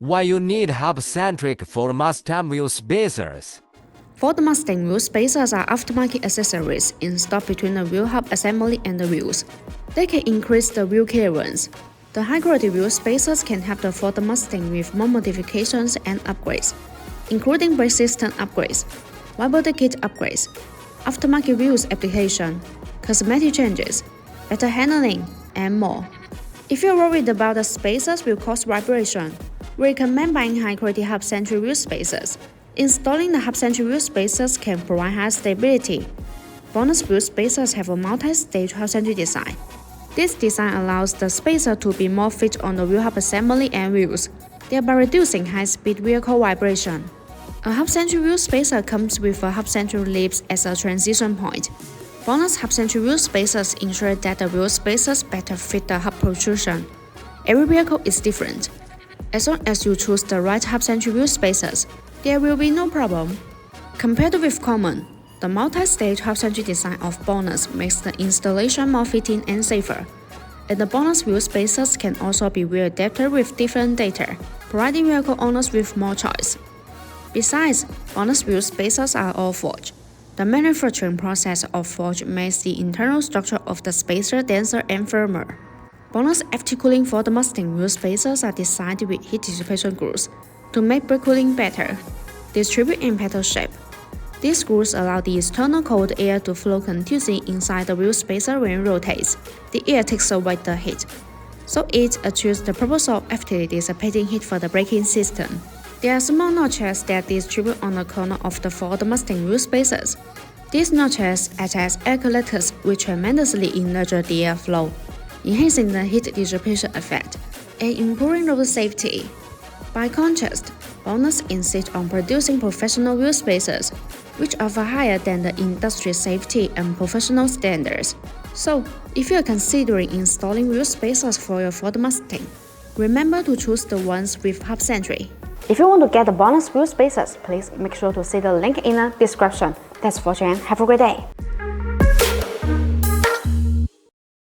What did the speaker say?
Why you need Hub-Centric Ford Mustang wheel spacers? Ford Mustang wheel spacers are aftermarket accessories installed between the wheel hub assembly and the wheels. They can increase the wheel clearance. The high-quality wheel spacers can help the Ford Mustang with more modifications and upgrades, including brake system upgrades, wide body kit upgrades, aftermarket wheels application, cosmetic changes, better handling, and more. If you're worried about the spacers will cause vibration, we recommend buying high-quality Hub-Centric wheel spacers. Installing the Hub-Centric wheel spacers can provide high stability. BONOSS wheel spacers have a multi-stage Hub-Centric design. This design allows the spacer to be more fit on the wheel hub assembly and wheels, thereby reducing high-speed vehicle vibration. A Hub-Centric wheel spacer comes with a Hub-Centric lips as a transition point. BONOSS Hub-Centric wheel spacers ensure that the wheel spacers better fit the hub protrusion. Every vehicle is different. As long as you choose the right Hub-Centric wheel spacers, there will be no problem. Compared with common, the multi-stage Hub-Centric design of BONOSS makes the installation more fitting and safer. And the BONOSS wheel spacers can also be wheel adapted with different data, providing vehicle owners with more choice. Besides, BONOSS wheel spacers are all forged. The manufacturing process of forge makes the internal structure of the spacer denser and firmer. BONOSS FT cooling for the Mustang wheel spacers are designed with heat dissipation grooves to make brake cooling better. Distribute in petal shape. These screws allow the external cold air to flow continuously inside the wheel spacer when it rotates. The air takes away the heat, so it achieves the purpose of actively dissipating heat for the braking system. There are small notches that distribute on the corner of the Ford Mustang wheel spacers. These notches act as air collectors which tremendously enlarge the airflow, enhancing the heat dissipation effect and improving road safety. By contrast, BONOSS insists on producing professional wheel spacers, which are far higher than the industry safety and professional standards. So, if you are considering installing wheel spacers for your Ford Mustang, remember to choose the ones with Hub-Centric. If you want to get the BONOSS wheel spacers, please make sure to see the link in the description. Thanks for watching and have a great day.